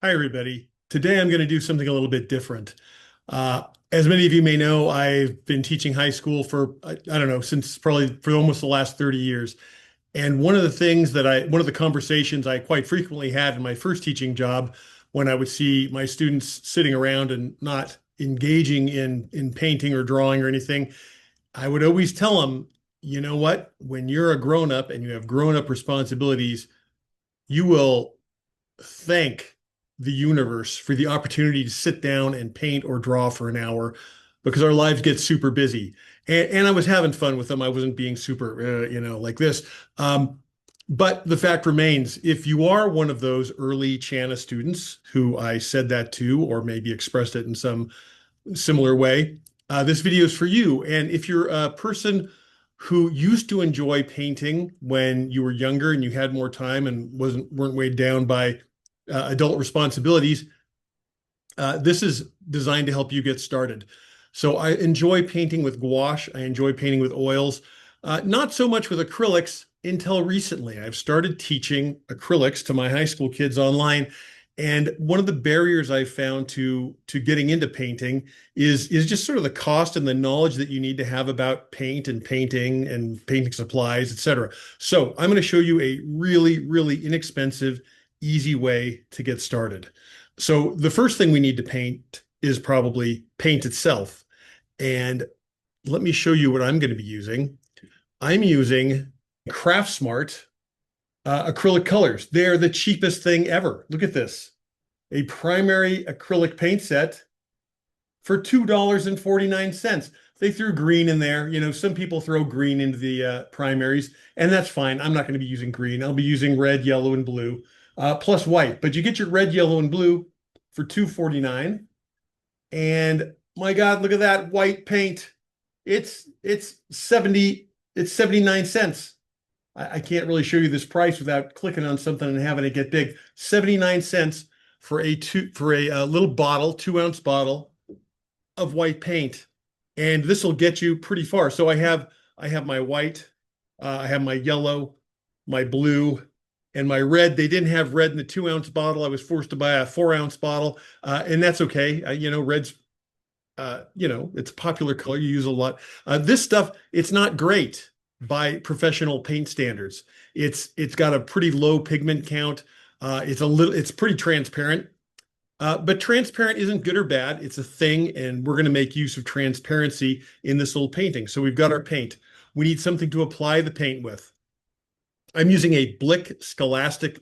Hi, everybody. Today I'm going to do something a little bit different. As many of you may know, I've been teaching high school for, I don't know, since probably for almost the last 30 years. And one of the conversations I quite frequently had in my first teaching job when I would see my students sitting around and not engaging in painting or drawing or anything, I would always tell them, you know what? When you're a grown up and you have grown up responsibilities, you will thank the universe for the opportunity to sit down and paint or draw for an hour because our lives get super busy. And I was having fun with them. I wasn't being super, like this. But the fact remains, if you are one of those early Chana students who I said that to, or maybe expressed it in some similar way, this video is for you. And if you're a person who used to enjoy painting when you were younger and you had more time and weren't weighed down by adult responsibilities, this is designed to help you get started. So I enjoy painting with gouache. I enjoy painting with oils, not so much with acrylics until recently. I've started teaching acrylics to my high school kids online. And one of the barriers I've found to getting into painting is just sort of the cost and the knowledge that you need to have about paint and painting supplies, etc. So I'm going to show you a really, really inexpensive, easy way to get started. So the first thing we need to paint is probably paint itself. And let me show you what I'm going to be using. I'm using Craftsmart acrylic colors. They're the cheapest thing ever. Look at this. A primary acrylic paint set for $2.49. They threw green in there. You know, some people throw green into the primaries, and that's fine. I'm not going to be using green. I'll be using red, yellow, and blue, plus white. But you get your red, yellow, and blue for $2.49. And my God, look at that white paint. It's 79 cents. I can't really show you this price without clicking on something and having it get big. 79 cents for a little bottle, 2-ounce bottle of white paint. And this will get you pretty far. So I have my white, I have my yellow, my blue, and my red. They didn't have red in the 2-ounce bottle. I was forced to buy a 4-ounce bottle, and that's okay. Red's it's a popular color. You use a lot. This stuff, it's not great by professional paint standards. It's got a pretty low pigment count. It's pretty transparent. But transparent isn't good or bad. It's a thing, and we're going to make use of transparency in this little painting. So we've got our paint. We need something to apply the paint with. I'm using a Blick Scholastic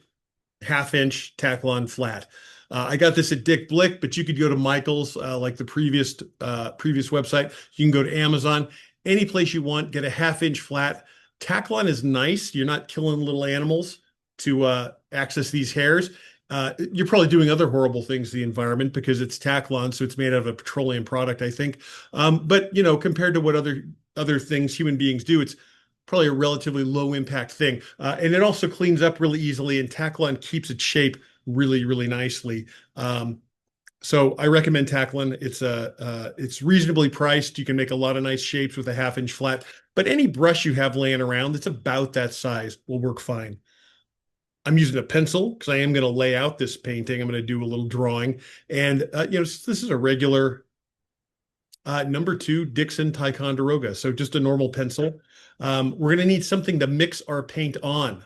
1/2-inch Taklon flat. I got this at Dick Blick, but you could go to Michael's, like the previous website. You can go to Amazon, any place you want, get a 1/2-inch flat. Taklon is nice. You're not killing little animals to access these hairs. You're probably doing other horrible things to the environment because it's Taklon, so it's made out of a petroleum product, I think. But compared to what other things human beings do, it's probably a relatively low impact thing. And it also cleans up really easily, and Taklon keeps its shape really, really nicely. So I recommend Taklon. It's reasonably priced. You can make a lot of nice shapes with a 1/2-inch flat, but any brush you have laying around that's about that size will work fine. I'm using a pencil because I am going to lay out this painting. I'm going to do a little drawing. And, this is a regular number 2 Dixon Ticonderoga. So just a normal pencil. We're going to need something to mix our paint on.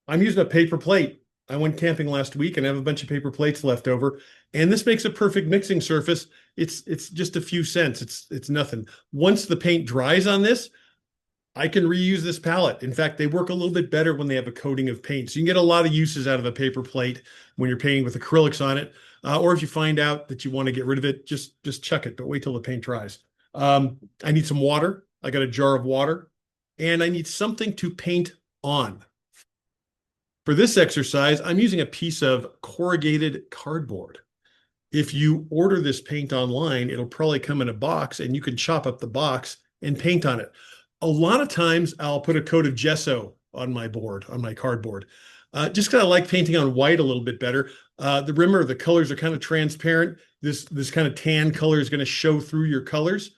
I'm using a paper plate. I went camping last week and I have a bunch of paper plates left over, and this makes a perfect mixing surface. It's just a few cents. It's nothing. Once the paint dries on this, I can reuse this palette. In fact, they work a little bit better when they have a coating of paint. So you can get a lot of uses out of a paper plate when you're painting with acrylics on it. Or if you find out that you want to get rid of it, just chuck it, but wait till the paint dries. I need some water. I got a jar of water, and I need something to paint on. For this exercise, I'm using a piece of corrugated cardboard. If you order this paint online, it'll probably come in a box, and you can chop up the box and paint on it. A lot of times I'll put a coat of gesso on my cardboard, just because I like painting on white a little bit better. The colors are kind of transparent. This kind of tan color is going to show through your colors.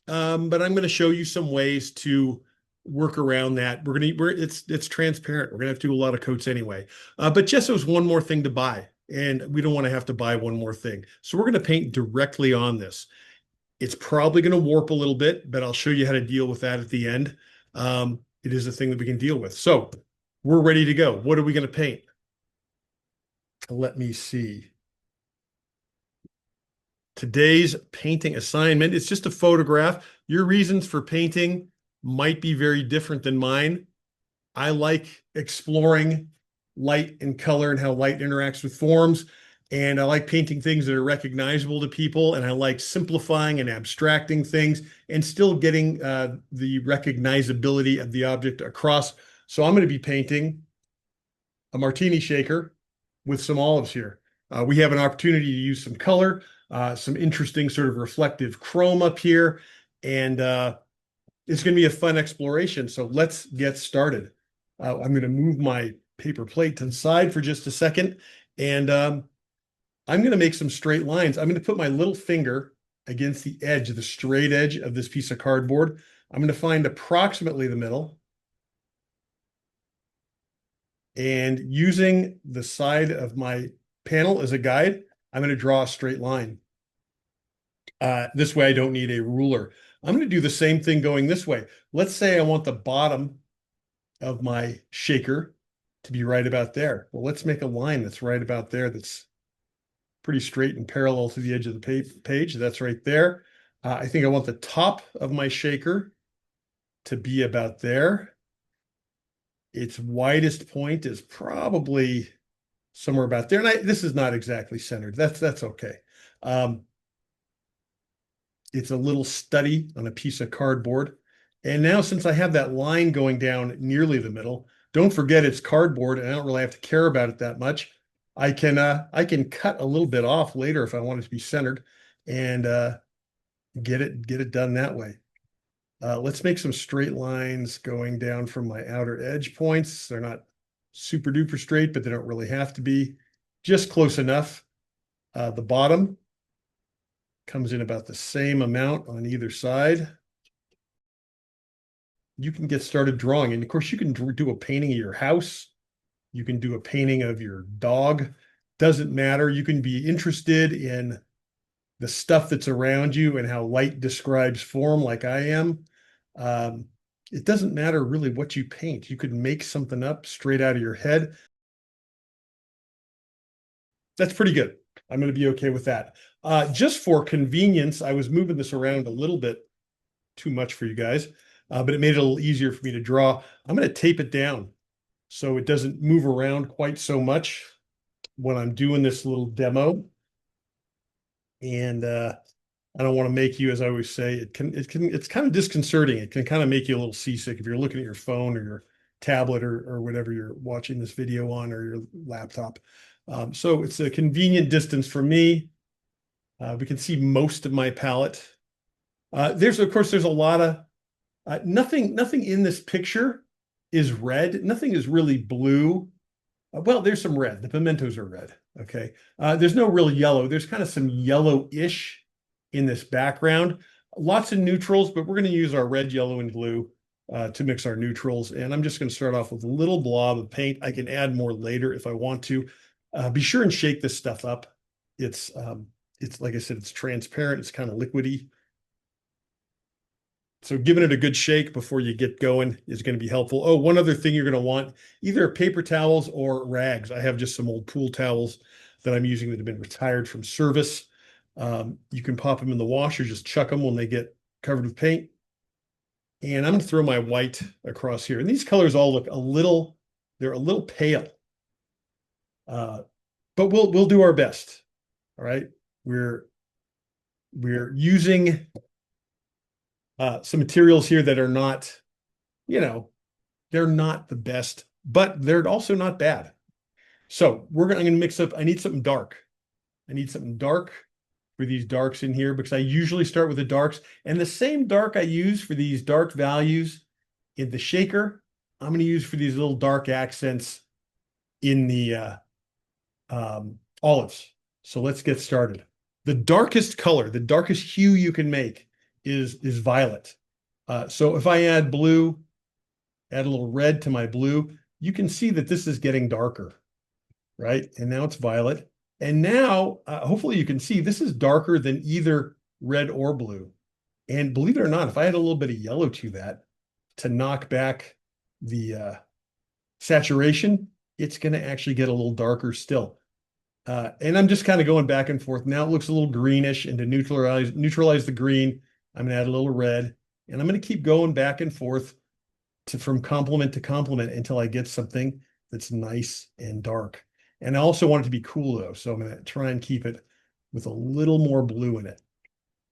But I'm going to show you some ways to work around that. It's transparent. We're going to have to do a lot of coats anyway. But gesso is one more thing to buy. and we don't want to have to buy one more thing. So we're going to paint directly on this. It's probably going to warp a little bit, but I'll show you how to deal with that at the end. It is a thing that we can deal with. So we're ready to go. What are we going to paint? Let me see. Today's painting assignment, it's just a photograph. Your reasons for painting might be very different than mine. I like exploring light and color and how light interacts with forms. And I like painting things that are recognizable to people. And I like simplifying and abstracting things and still getting the recognizability of the object across. So I'm going to be painting a martini shaker with some olives here. We have an opportunity to use some color, some interesting sort of reflective chrome up here. And it's going to be a fun exploration. So let's get started. I'm going to move my paper plate to the side for just a second. And I'm going to make some straight lines. I'm going to put my little finger against the edge, the straight edge of this piece of cardboard. I'm going to find approximately the middle. And using the side of my panel as a guide, I'm going to draw a straight line. This way I don't need a ruler. I'm going to do the same thing going this way. Let's say I want the bottom of my shaker to be right about there. Well, let's make a line that's right about there, that's pretty straight and parallel to the edge of the page. That's right there. I think I want the top of my shaker to be about there. Its widest point is probably somewhere about there. And this is not exactly centered. That's okay. It's a little study on a piece of cardboard. And now, since I have that line going down nearly the middle, don't forget it's cardboard and I don't really have to care about it that much. I can cut a little bit off later if I want it to be centered and get it done that way. Let's make some straight lines going down from my outer edge points. They're not super duper straight, but they don't really have to be. Just close enough. The bottom comes in about the same amount on either side. You can get started drawing. And of course, you can do a painting of your house. You can do a painting of your dog. Doesn't matter. You can be interested in the stuff that's around you and how light describes form, like I am. It doesn't matter really what you paint. You could make something up straight out of your head. That's pretty good. I'm going to be okay with that. Just for convenience, I was moving this around a little bit too much for you guys, but it made it a little easier for me to draw. I'm going to tape it down so it doesn't move around quite so much when I'm doing this little demo. And I don't want to make you, as I always say, it's kind of disconcerting. It can kind of make you a little seasick if you're looking at your phone or your tablet or whatever you're watching this video on, or your laptop. So it's a convenient distance for me. We can see most of my palette. Of course, there's a lot of nothing in this picture is red. Nothing is really blue. Well, there's some red. The pimentos are red. Okay. There's no real yellow. There's kind of some yellowish in this background. Lots of neutrals, but we're going to use our red, yellow, and blue to mix our neutrals. And I'm just going to start off with a little blob of paint. I can add more later if I want to. Be sure and shake this stuff up. It's like I said, it's transparent. It's kind of liquidy. So giving it a good shake before you get going is going to be helpful. Oh, one other thing you're going to want, either paper towels or rags. I have just some old pool towels that I'm using that have been retired from service. You can pop them in the washer, just chuck them when they get covered with paint. And I'm going to throw my white across here. And these colors all look they're a little pale. But we'll do our best. All right. We're using some materials here that are not, they're not the best, but they're also not bad. So I'm going to mix up. I need something dark. I need something dark for these darks in here, because I usually start with the darks, and the same dark I use for these dark values in the shaker, I'm going to use for these little dark accents in the olives. So let's get started. The darkest color, the darkest hue you can make is violet. So if I add blue, add a little red to my blue, you can see that this is getting darker, right? And now it's violet. And now, hopefully you can see this is darker than either red or blue. And believe it or not, if I had a little bit of yellow to that to knock back the saturation, it's going to actually get a little darker still. And I'm just kind of going back and forth. Now it looks a little greenish, and to neutralize the green, I'm going to add a little red, and I'm going to keep going back and forth from complement to complement until I get something that's nice and dark. And I also want it to be cool though, so I'm going to try and keep it with a little more blue in it.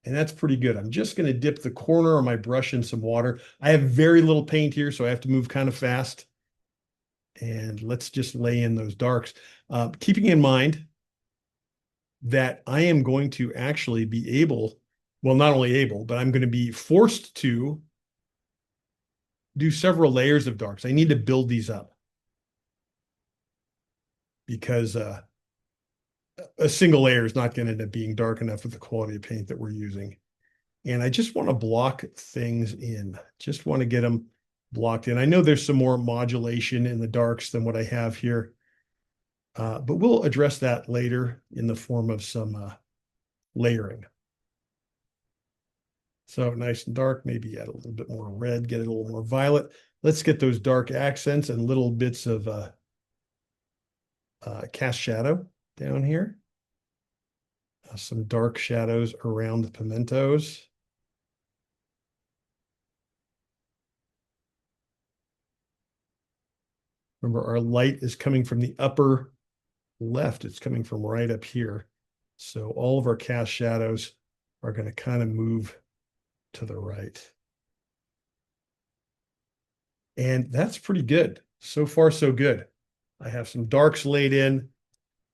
And that's pretty good. I'm just going to dip the corner of my brush in some water. I have very little paint here, so I have to move kind of fast. And let's just lay in those darks. Keeping in mind that I am going to actually be able, well, not only able, but I'm going to be forced to do several layers of darks. I need to build these up because a single layer is not going to end up being dark enough with the quality of paint that we're using. And I just want to block things in, just want to get them blocked in. I know there's some more modulation in the darks than what I have here, but we'll address that later in the form of some layering. So nice and dark, maybe add a little bit more red, get it a little more violet. Let's get those dark accents and little bits of cast shadow down here. Some dark shadows around the pimentos. Remember, our light is coming from the upper left. It's coming from right up here. So all of our cast shadows are going to kind of move to the right. And that's pretty good. So far, so good. I have some darks laid in.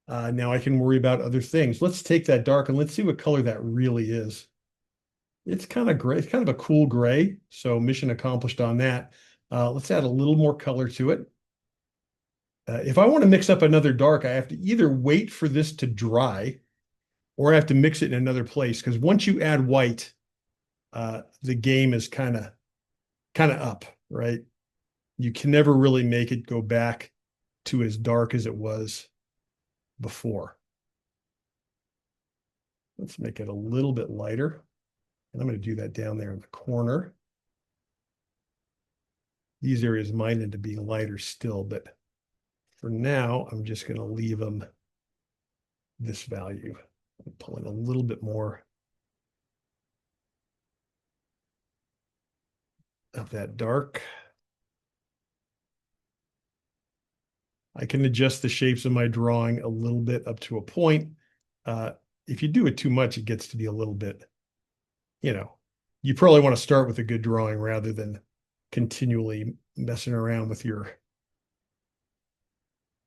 Now I can worry about other things. Let's take that dark and let's see what color that really is. It's kind of gray. It's kind of a cool gray. So mission accomplished on that. Let's add a little more color to it. If I want to mix up another dark, I have to either wait for this to dry or I have to mix it in another place. Because once you add white, the game is kind of up, right? You can never really make it go back to as dark as it was before. Let's make it a little bit lighter. And I'm going to do that down there in the corner. These areas might end up being lighter still, but for now, I'm just going to leave them this value. I'm pulling a little bit more of that dark. I can adjust the shapes of my drawing a little bit up to a point. If you do it too much, it gets to be a little bit, you probably want to start with a good drawing rather than continually messing around with your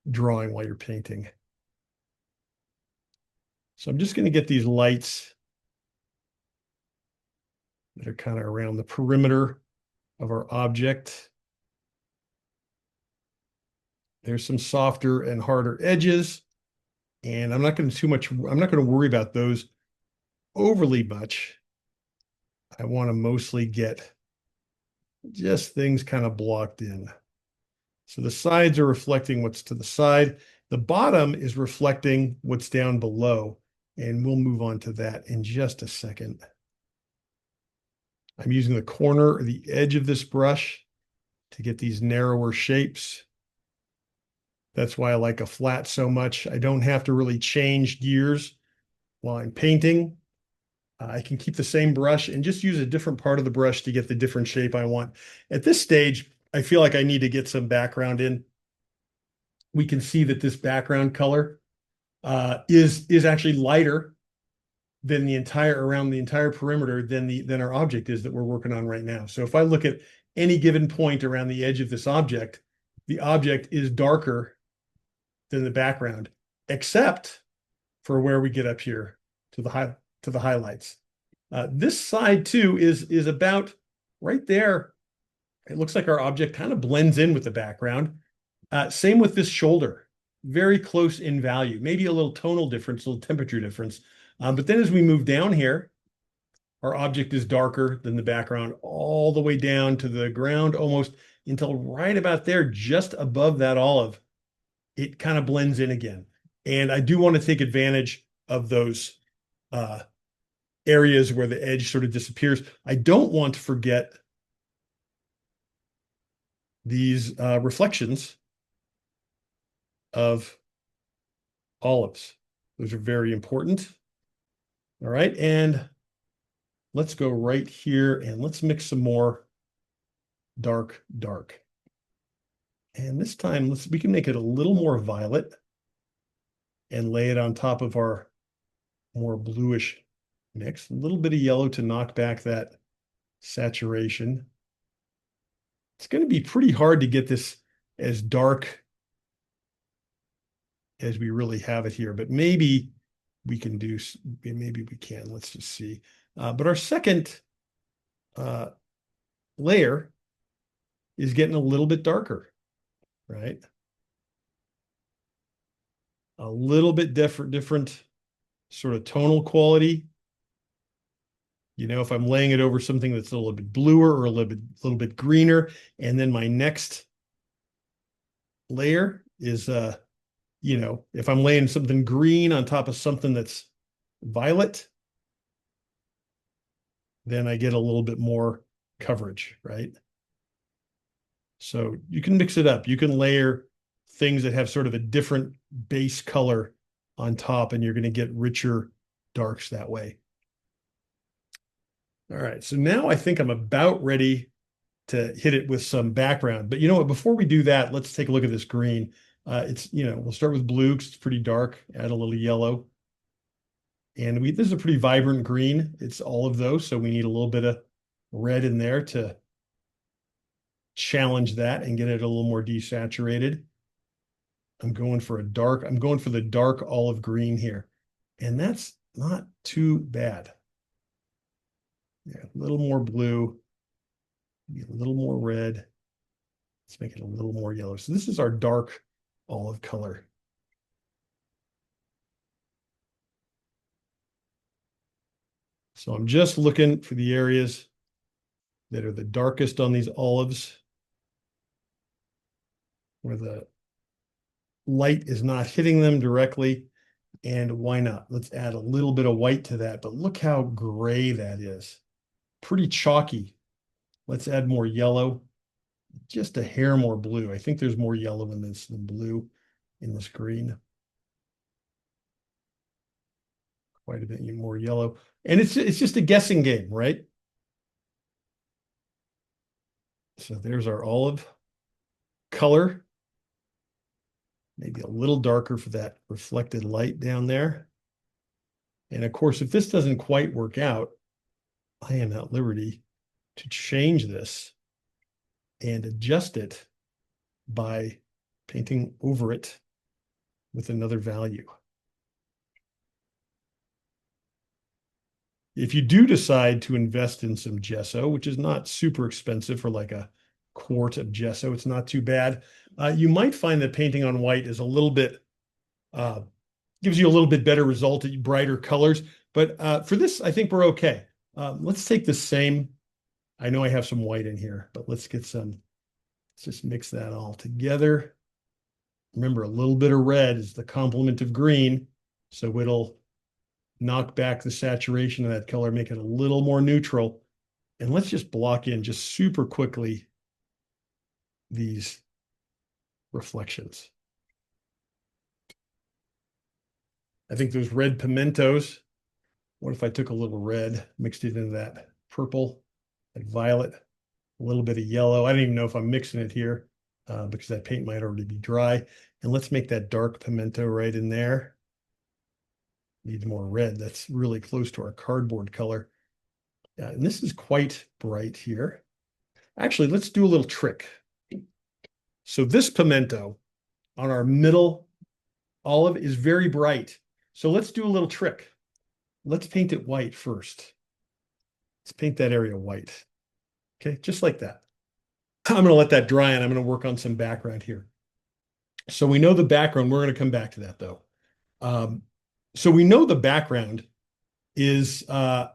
drawing while you're painting. So I'm just going to get these lights that are kind of around the perimeter of our object. There's some softer and harder edges, and I'm not going to worry about those overly much. I want to mostly get just things kind of blocked in. So the sides are reflecting what's to the side. The bottom is reflecting what's down below, and we'll move on to that in just a second. I'm using the corner or the edge of this brush to get these narrower shapes. That's why I like a flat so much. I don't have to really change gears while I'm painting. I can keep the same brush and just use a different part of the brush to get the different shape I want. At this stage, I feel like I need to get some background in. We can see that this background color is actually lighter than around the entire perimeter than our object is that we're working on right now. So if I look at any given point around the edge of this object, the object is darker than the background, except for where we get up here to the highlights. This side too is about right there. It looks like our object kind of blends in with the background. Same with this shoulder, very close in value, maybe a little tonal difference, a little temperature difference. But then as we move down here, our object is darker than the background all the way down to the ground, almost until right about there, just above that olive. It kind of blends in again. And I do want to take advantage of those areas where the edge sort of disappears. I don't want to forget these reflections of olives. Those are very important. All right, and let's go right here and let's mix some more dark. And this time we can make it a little more violet and lay it on top of our more bluish mix. A little bit of yellow to knock back that saturation. It's going to be pretty hard to get this as dark as we really have it here, but maybe we can do, maybe we can. Let's just see. But our second layer is getting a little bit darker, right? A little bit different sort of tonal quality. You know, if I'm laying it over something that's a little bit bluer or a little bit greener, and then my next layer is, you know, if I'm laying something green on top of something that's violet, then I get a little bit more coverage, right? So you can mix it up. You can layer things that have sort of a different base color on top, and you're going to get richer darks that way. All right, so now I think I'm about ready to hit it with some background. But you know what, before we do that, let's take a look at this green. It's, you know, we'll start with blue because it's pretty dark, add a little yellow. And this is a pretty vibrant green. It's all of those, so we need a little bit of red in there to challenge that and get it a little more desaturated. I'm going for the dark olive green here. And that's not too bad. Yeah, a little more blue, maybe a little more red. Let's make it a little more yellow. So this is our dark olive color. So I'm just looking for the areas that are the darkest on these olives, where the light is not hitting them directly. And why not? Let's add a little bit of white to that, but look how gray that is. Pretty chalky. Let's add more yellow, just a hair more blue. I think there's more yellow in this than blue in this green. Quite a bit more yellow. And it's just a guessing game, right? So there's our olive color. Maybe a little darker for that reflected light down there. And of course, if this doesn't quite work out, I am at liberty to change this and adjust it by painting over it with another value. If you do decide to invest in some gesso, which is not super expensive for like a quart of gesso, it's not too bad. You might find that painting on white is a little bit, gives you a little bit better result, brighter colors. But for this, I think we're okay. Let's take the same. I know I have some white in here, but let's just mix that all together. Remember, a little bit of red is the complement of green, so it'll knock back the saturation of that color, make it a little more neutral. And let's just block in just super quickly these reflections. I think those red pimentos, what if I took a little red, mixed it into that purple, like violet, a little bit of yellow. I don't even know if I'm mixing it here because that paint might already be dry. And let's make that dark pimento right in there. Needs more red. That's really close to our cardboard color. And this is quite bright here. Actually, let's do a little trick. So this pimento on our middle olive is very bright. So let's do a little trick. Let's paint it white first. Let's paint that area white. Okay, just like that. I'm going to let that dry and I'm going to work on some background here. So we know the background. We're going to come back to that though. So we know the background is light.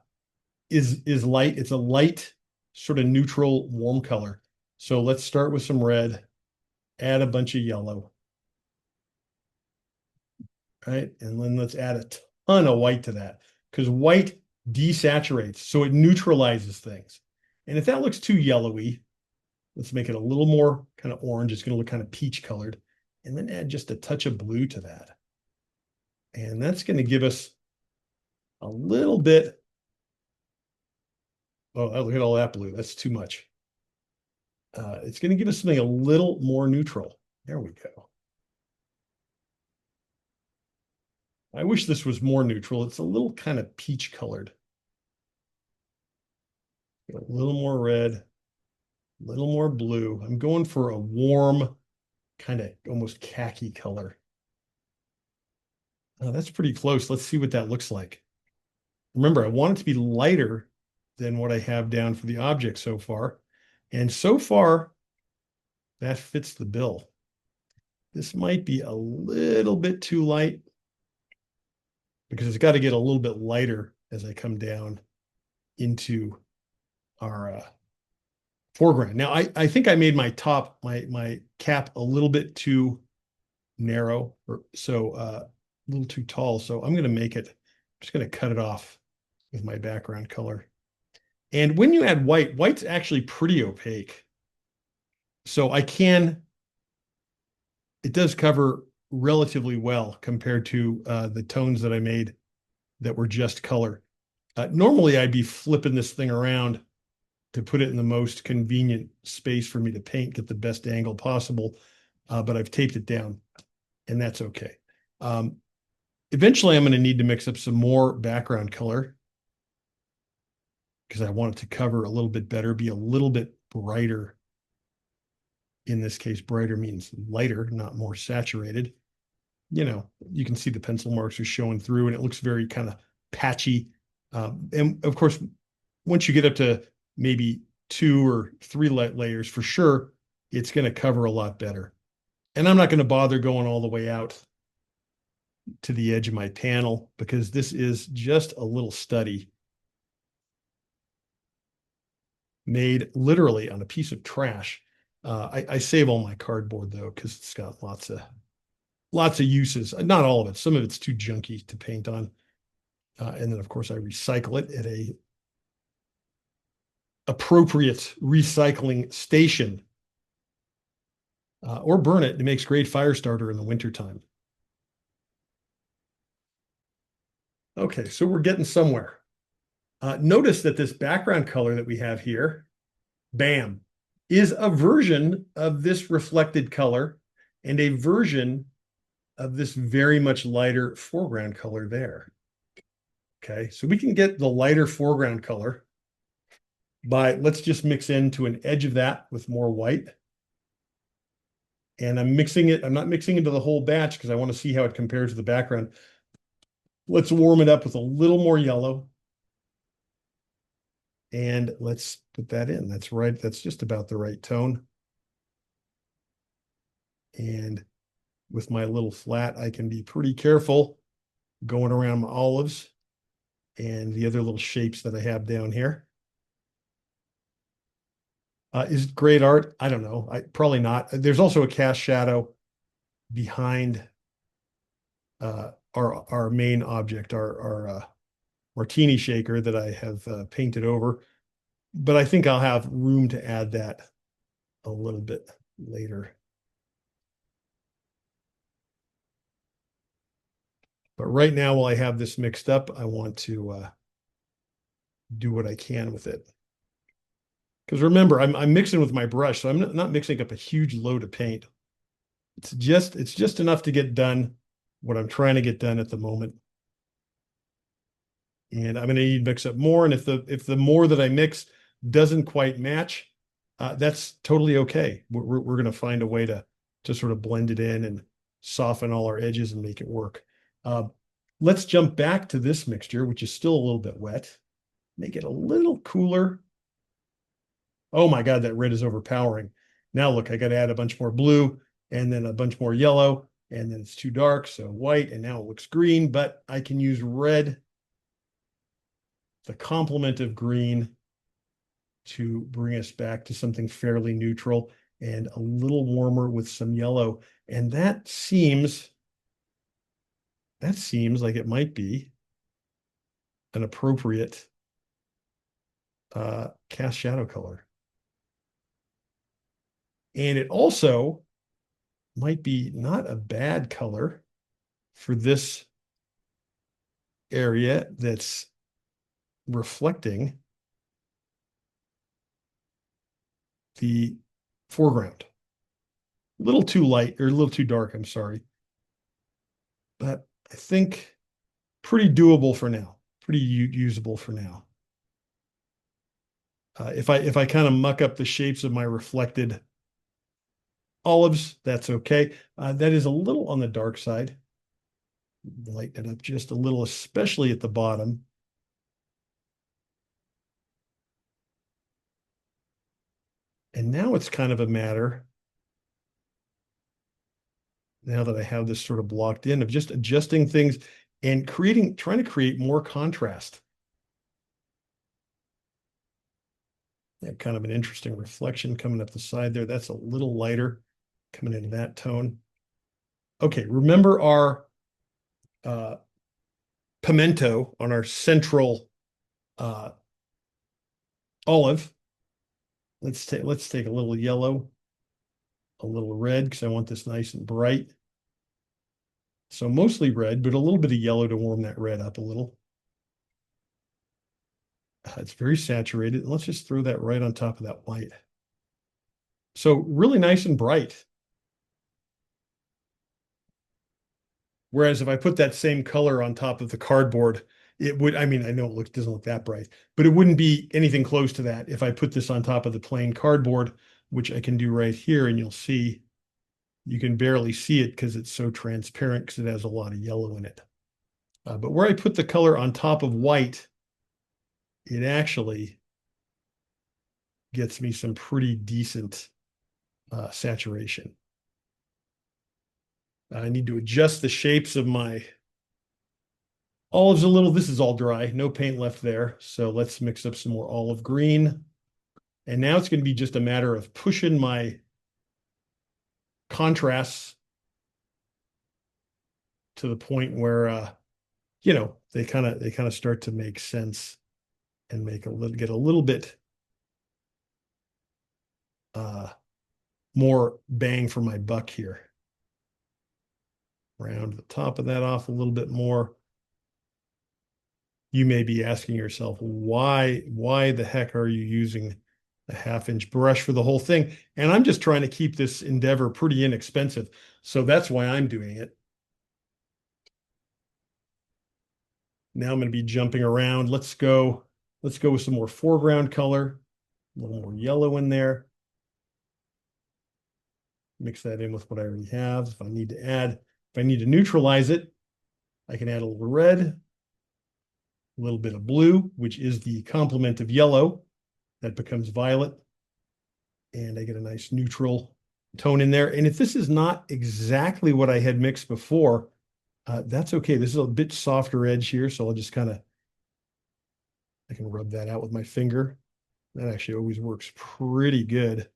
It's a light, sort of neutral, warm color. So let's start with some red, add a bunch of yellow. right? And then let's add a ton of white to that because white desaturates, so it neutralizes things. And if that looks too yellowy, let's make it a little more kind of orange. It's going to look kind of peach colored. And then add just a touch of blue to that. And that's going to give us a little bit. Oh, look at all that blue. That's too much. It's going to give us something a little more neutral. There we go. I wish this was more neutral. It's a little kind of peach colored. A little more red, a little more blue. I'm going for a warm, kind of almost khaki color. Oh, that's pretty close. Let's see what that looks like. Remember, I want it to be lighter than what I have down for the object so far. And so far, that fits the bill. This might be a little bit too light because it's got to get a little bit lighter as I come down into our foreground. Now, I think I made my top, my cap a little bit too narrow, or so a little too tall. So I'm going to make it, I'm just going to cut it off with my background color. And when you add white, white's actually pretty opaque. So it does cover relatively well compared to the tones that I made that were just color. Normally, I'd be flipping this thing around to put it in the most convenient space for me to paint, get the best angle possible, but I've taped it down, and that's okay. Eventually, I'm going to need to mix up some more background color because I want it to cover a little bit better, be a little bit brighter. In this case, brighter means lighter, not more saturated. You know, you can see the pencil marks are showing through and it looks very kind of patchy. And of course, once you get up to maybe 2 or 3 layers for sure, it's going to cover a lot better. And I'm not going to bother going all the way out to the edge of my panel because this is just a little study made literally on a piece of trash. I save all my cardboard though because it's got lots of uses. Not all of it. Some of it's too junky to paint on. And then of course I recycle it at a appropriate recycling station or burn it. It makes great fire starter in the wintertime. Okay, so we're getting somewhere. Notice that this background color that we have here, bam, is a version of this reflected color and a version of this very much lighter foreground color there. Okay, so we can get the lighter foreground color by, let's just mix into an edge of that with more white. And I'm not mixing into the whole batch because I want to see how it compares to the background. Let's warm it up with a little more yellow. And let's put that in. That's right. That's just about the right tone. And with my little flat, I can be pretty careful going around my olives and the other little shapes that I have down here. Is it great art? I don't know. Probably not. There's also a cast shadow behind our main object, our martini shaker that I have painted over. But I think I'll have room to add that a little bit later. But right now, while I have this mixed up, I want to do what I can with it. Because remember, I'm mixing with my brush, so I'm not mixing up a huge load of paint. It's just enough to get done what I'm trying to get done at the moment. And I'm going to need to mix up more. And if the more that I mix doesn't quite match, that's totally okay. We're going to find a way to sort of blend it in and soften all our edges and make it work. Let's jump back to this mixture, which is still a little bit wet. Make it a little cooler. Oh my God, that red is overpowering. Now look, I got to add a bunch more blue and then a bunch more yellow, and then it's too dark, so white, and now it looks green, but I can use red, the complement of green, to bring us back to something fairly neutral and a little warmer with some yellow. And that seems that seems like it might be an appropriate cast shadow color. And it also might be not a bad color for this area that's reflecting the foreground. A little too light or a little too dark, I'm sorry. But I think pretty doable for now, pretty usable for now. If I kind of muck up the shapes of my reflected olives, that's okay. That is a little on the dark side. Lighten it up just a little, especially at the bottom. And now it's kind of a matter, now that I have this sort of blocked in, of just adjusting things and trying to create more contrast. Yeah, kind of an interesting reflection coming up the side there. That's a little lighter coming into that tone. Okay, remember our pimento on our central olive. Let's take a little yellow, a little red, because I want this nice and bright. So mostly red, but a little bit of yellow to warm that red up a little. It's very saturated. Let's just throw that right on top of that white. So really nice and bright. Whereas if I put that same color on top of the cardboard, it would, I mean, I know it doesn't look that bright, but it wouldn't be anything close to that if I put this on top of the plain cardboard, which I can do right here, and you'll see, you can barely see it because it's so transparent because it has a lot of yellow in it. But where I put the color on top of white, it actually gets me some pretty decent saturation. I need to adjust the shapes of my olives a little. This is all dry, no paint left there. So let's mix up some more olive green. And now it's going to be just a matter of pushing my contrasts to the point where, you know, they kind of start to make sense and get a little bit more bang for my buck here. Round the top of that off a little bit more. You may be asking yourself, why the heck are you using a 1/2-inch brush for the whole thing? And I'm just trying to keep this endeavor pretty inexpensive. So that's why I'm doing it. Now I'm going to be jumping around. Let's go with some more foreground color, a little more yellow in there. Mix that in with what I already have. If I need to neutralize it, I can add a little red, a little bit of blue, which is the complement of yellow. That becomes violet. And I get a nice neutral tone in there. And if this is not exactly what I had mixed before, that's okay. This is a bit softer edge here, so I'll just I can rub that out with my finger. That actually always works pretty good.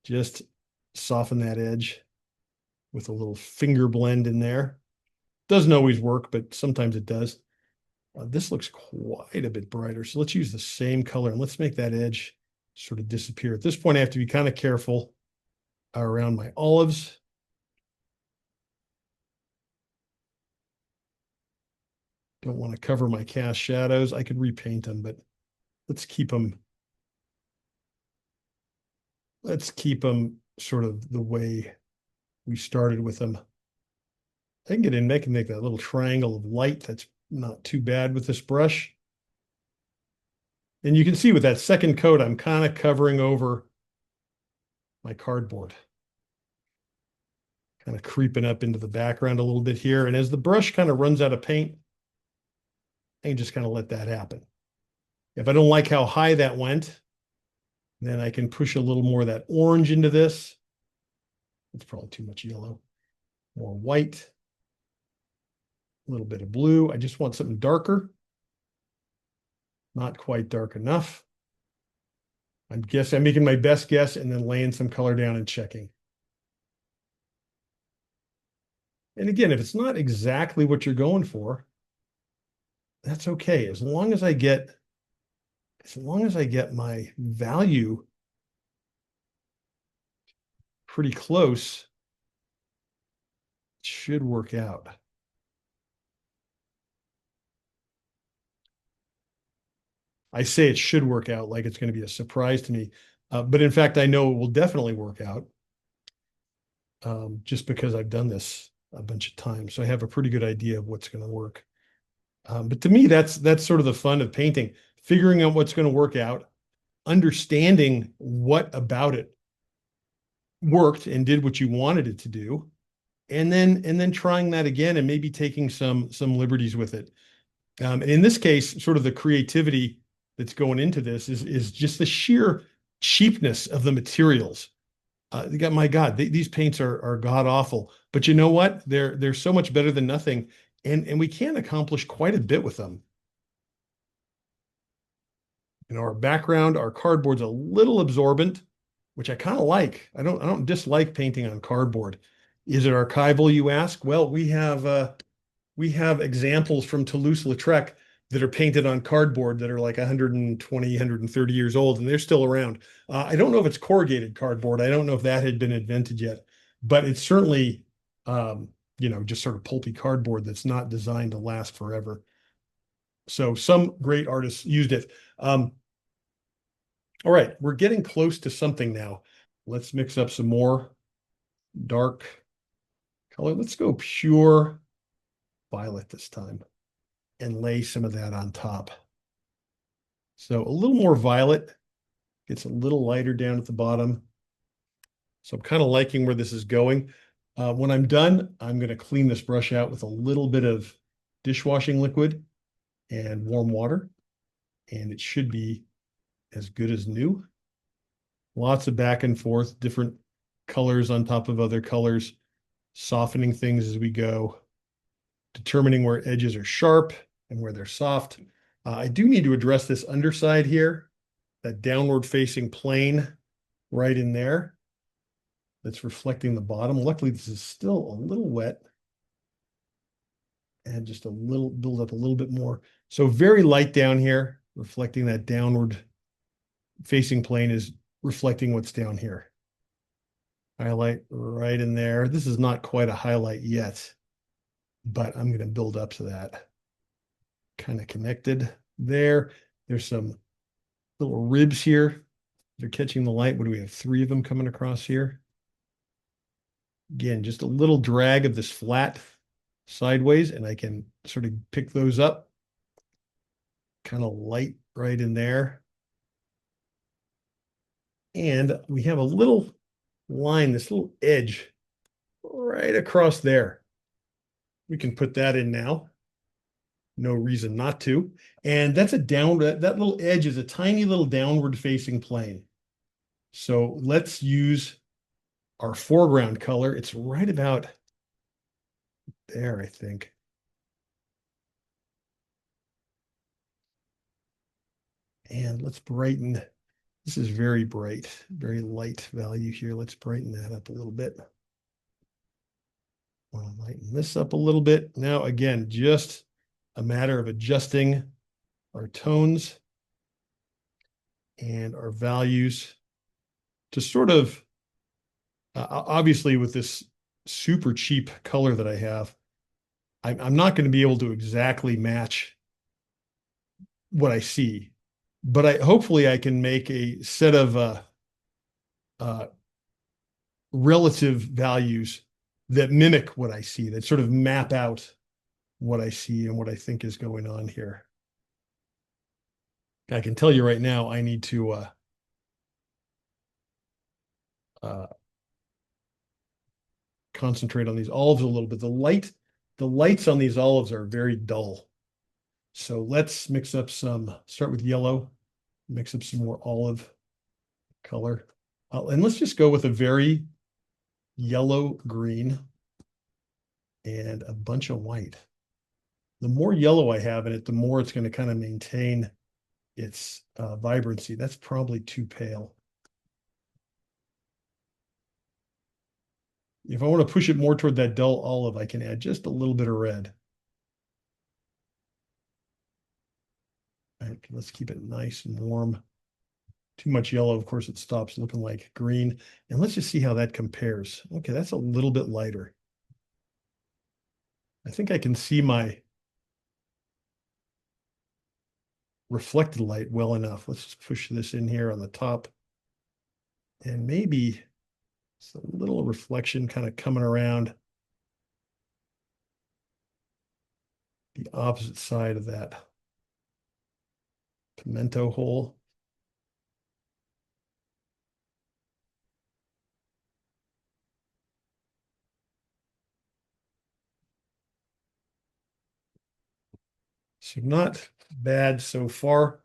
Just soften that edge with a little finger blend in there. Doesn't always work, but sometimes it does. This looks quite a bit brighter. So let's use the same color and let's make that edge sort of disappear. At this point, I have to be kind of careful around my olives. Don't want to cover my cast shadows. I could repaint them, but let's keep them sort of the way we started with them. I can make that little triangle of light. That's not too bad with this brush. And you can see with that second coat, I'm kind of covering over my cardboard. Kind of creeping up into the background a little bit here. And as the brush kind of runs out of paint, I can just kind of let that happen. If I don't like how high that went, then I can push a little more of that orange into this. It's probably too much yellow. More white. A little bit of blue. I just want something darker. Not quite dark enough. I'm making my best guess and then laying some color down and checking. And again, if it's not exactly what you're going for, that's okay. As long as I get my value pretty close, it should work out. I say it should work out like it's going to be a surprise to me. But in fact, I know it will definitely work out just because I've done this a bunch of times. So I have a pretty good idea of what's going to work. But to me, that's sort of the fun of painting, figuring out what's going to work out, understanding what about it worked and did what you wanted it to do, and then trying that again and maybe taking some liberties with it. And in this case, sort of the creativity that's going into this is just the sheer cheapness of the materials. My God, these paints are god awful, but you know what? They're so much better than nothing, and we can accomplish quite a bit with them. Our background, our cardboard's a little absorbent, which I kind of like. I don't dislike painting on cardboard. Is it archival, you ask? Well, we have examples from Toulouse-Lautrec that are painted on cardboard that are like 120, 130 years old, and they're still around. I don't know if it's corrugated cardboard. I don't know if that had been invented yet, but it's certainly, just sort of pulpy cardboard that's not designed to last forever. So some great artists used it. All right, we're getting close to something now. Let's mix up some more dark color. Let's go pure violet this time and lay some of that on top. So a little more violet, gets a little lighter down at the bottom. So I'm kind of liking where this is going. When I'm done, I'm going to clean this brush out with a little bit of dishwashing liquid and warm water, and it should be as good as new. Lots of back and forth, different colors on top of other colors, softening things as we go, determining where edges are sharp and where they're soft. I do need to address this underside here, that downward facing plane right in there that's reflecting the bottom. Luckily, this is still a little wet and just build up a little bit more. So very light down here, reflecting that downward facing plane is reflecting what's down here. Highlight right in there. This is not quite a highlight yet, but I'm going to build up to that. Kind of connected there. There's some little ribs here. They're catching the light. What do we have? 3 of them coming across here. Again, just a little drag of this flat sideways, and I can sort of pick those up. Kind of light right in there. And we have a little line, this little edge right across there. We can put that in now. No reason not to. And that's that little edge is a tiny little downward facing plane. So let's use our foreground color. It's right about there, I think. And let's brighten. This is very bright, very light value here. Let's brighten that up a little bit. I'll lighten this up a little bit. Now, again, just a matter of adjusting our tones and our values to sort of, obviously with this super cheap color that I have, I'm not going to be able to exactly match what I see, but hopefully I can make a set of relative values that mimic what I see, that sort of map out what I see and what I think is going on here. I can tell you right now, I need to concentrate on these olives a little bit. The lights on these olives are very dull. So let's mix up start with yellow, mix up some more olive color. And let's just go with a very yellow green and a bunch of white. The more yellow I have in it, the more it's going to kind of maintain its vibrancy. That's probably too pale. If I want to push it more toward that dull olive, I can add just a little bit of red. All right, let's keep it nice and warm. Too much yellow, of course, it stops looking like green. And let's just see how that compares. Okay, that's a little bit lighter. I think I can see my reflected light well enough. Let's just push this in here on the top. And maybe it's a little reflection kind of coming around the opposite side of that pimento hole. So not bad so far.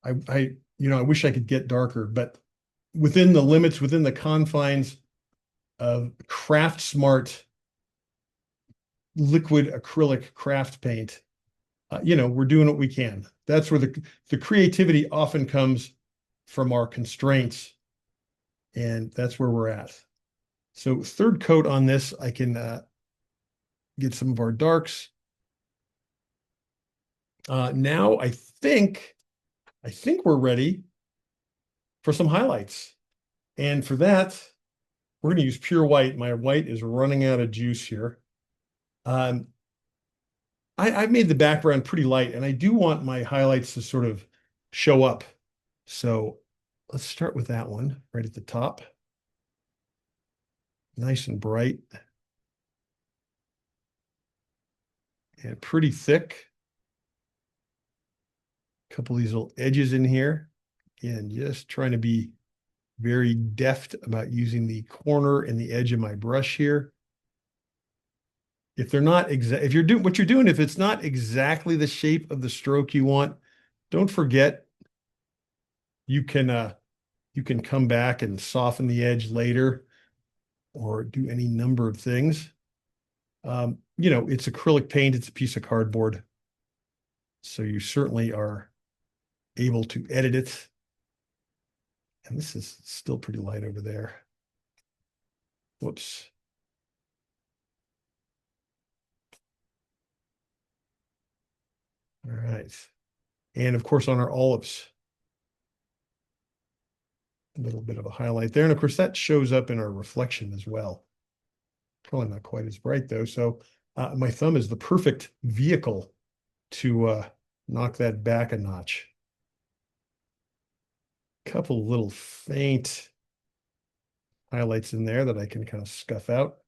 I wish I could get darker, but within the limits, within the confines of Craft Smart liquid acrylic craft paint, we're doing what we can. That's where the creativity often comes from our constraints, and that's where we're at. So third coat on this, I can get some of our darks. Now I think we're ready for some highlights. And for that, we're going to use pure white. My white is running out of juice here. I've made the background pretty light, and I do want my highlights to sort of show up. So let's start with that one right at the top. Nice and bright. And pretty thick. A couple of these little edges in here. And just trying to be very deft about using the corner and the edge of my brush here. If they're not if you're doing what you're doing, if it's not exactly the shape of the stroke you want, don't forget you can come back and soften the edge later or do any number of things. It's acrylic paint, it's a piece of cardboard. So you certainly are able to edit it. And this is still pretty light over there. Whoops. All right. And of course, on our olives, a little bit of a highlight there. And of course, that shows up in our reflection as well. Probably not quite as bright though. So my thumb is the perfect vehicle to knock that back a notch. Couple little faint highlights in there that I can kind of scuff out.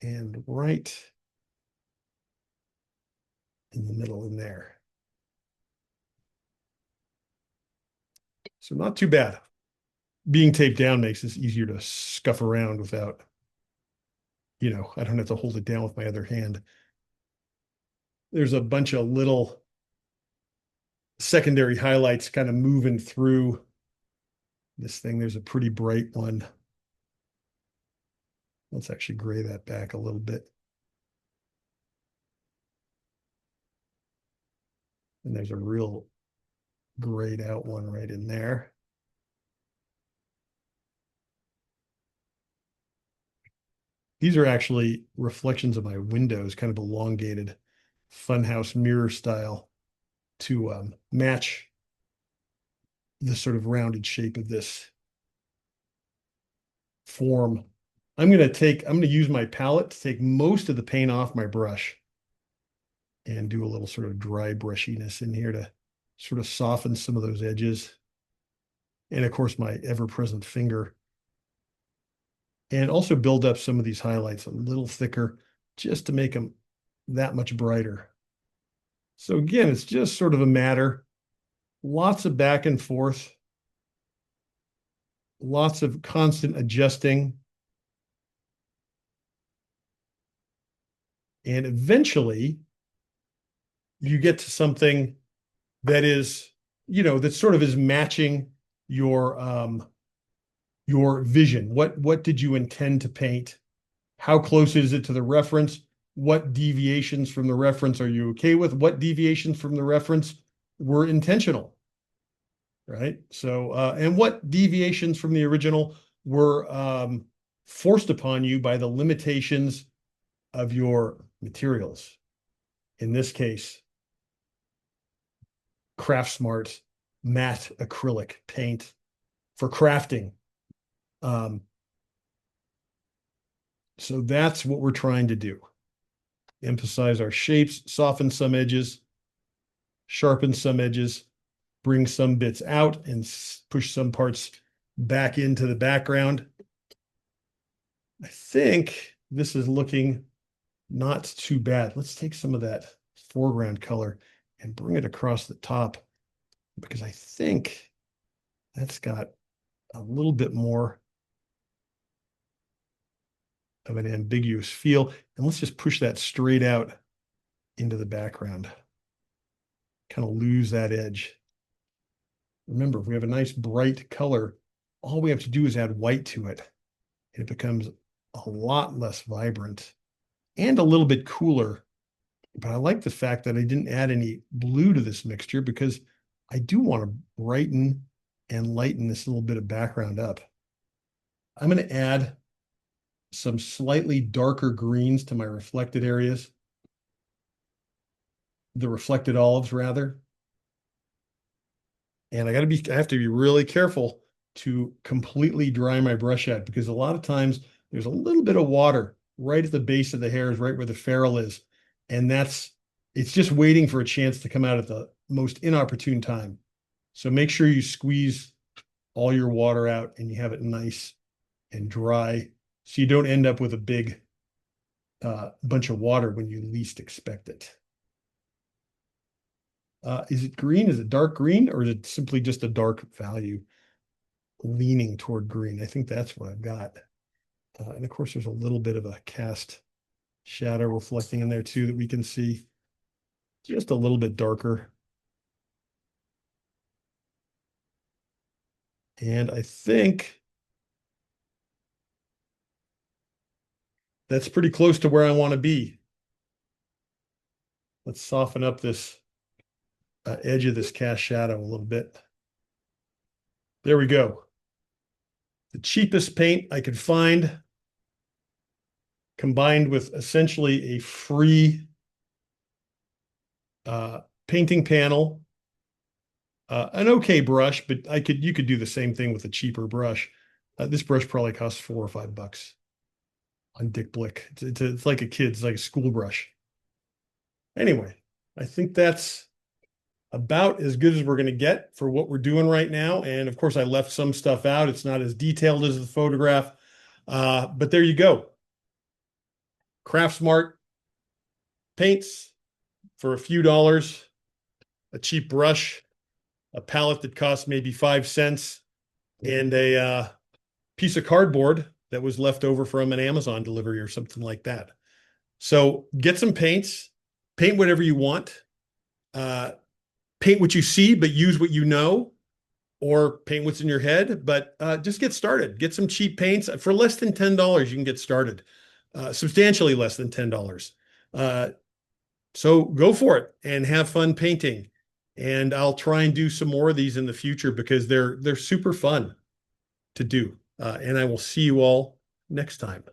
And right in the middle in there. So not too bad. Being taped down makes this easier to scuff around without, I don't have to hold it down with my other hand. There's a bunch of little secondary highlights kind of moving through this thing. There's a pretty bright one. Let's actually gray that back a little bit. And there's a real grayed out one right in there. These are actually reflections of my windows, kind of elongated funhouse mirror style to match the sort of rounded shape of this form. I'm going to use my palette to take most of the paint off my brush and do a little sort of dry brushiness in here to sort of soften some of those edges. And of course, my ever-present finger. And also build up some of these highlights a little thicker just to make them that much brighter. So again, it's just sort of a matter, lots of back and forth, lots of constant adjusting. And eventually you get to something that is, that sort of is matching your vision. What did you intend to paint? How close is it to the reference? What deviations from the reference are you okay with? What deviations from the reference were intentional, right? So, and what deviations from the original were forced upon you by the limitations of your materials. In this case, Craftsmart matte acrylic paint for crafting. So that's what we're trying to do. Emphasize our shapes, soften some edges, sharpen some edges, bring some bits out, and push some parts back into the background. I think this is looking not too bad. Let's take some of that foreground color and bring it across the top, because I think that's got a little bit more of an ambiguous feel. And let's just push that straight out into the background. Kind of lose that edge. Remember, if we have a nice bright color, all we have to do is add white to it. And it becomes a lot less vibrant and a little bit cooler. But I like the fact that I didn't add any blue to this mixture, because I do want to brighten and lighten this little bit of background up. I'm going to add some slightly darker greens to my reflected areas, the reflected olives rather. And I have to be really careful to completely dry my brush out, because a lot of times there's a little bit of water right at the base of the hairs, right where the ferrule is. And it's just waiting for a chance to come out at the most inopportune time. So make sure you squeeze all your water out and you have it nice and dry, so you don't end up with a big bunch of water when you least expect it. Is it green? Is it dark green, or is it simply just a dark value leaning toward green? I think that's what I've got. And of course, there's a little bit of a cast shadow reflecting in there too that we can see. Just a little bit darker. And I think that's pretty close to where I want to be. Let's soften up this edge of this cast shadow a little bit. There we go. The cheapest paint I could find, combined with essentially a free painting panel, an okay brush, but you could do the same thing with a cheaper brush. This brush probably costs $4 or $5 on Dick Blick. It's like it's like a school brush. Anyway, I think that's about as good as we're going to get for what we're doing right now. And of course, I left some stuff out. It's not as detailed as the photograph, but there you go. Craftsmart paints for a few dollars, a cheap brush, a palette that costs maybe 5 cents, and a piece of cardboard that was left over from an Amazon delivery or something like that. So get some paints, paint whatever you want. Paint what you see, but use what you know, or paint what's in your head. But just get started. Get some cheap paints. For less than $10, you can get started. Substantially less than $10. So go for it and have fun painting. And I'll try and do some more of these in the future, because they're super fun to do. And I will see you all next time.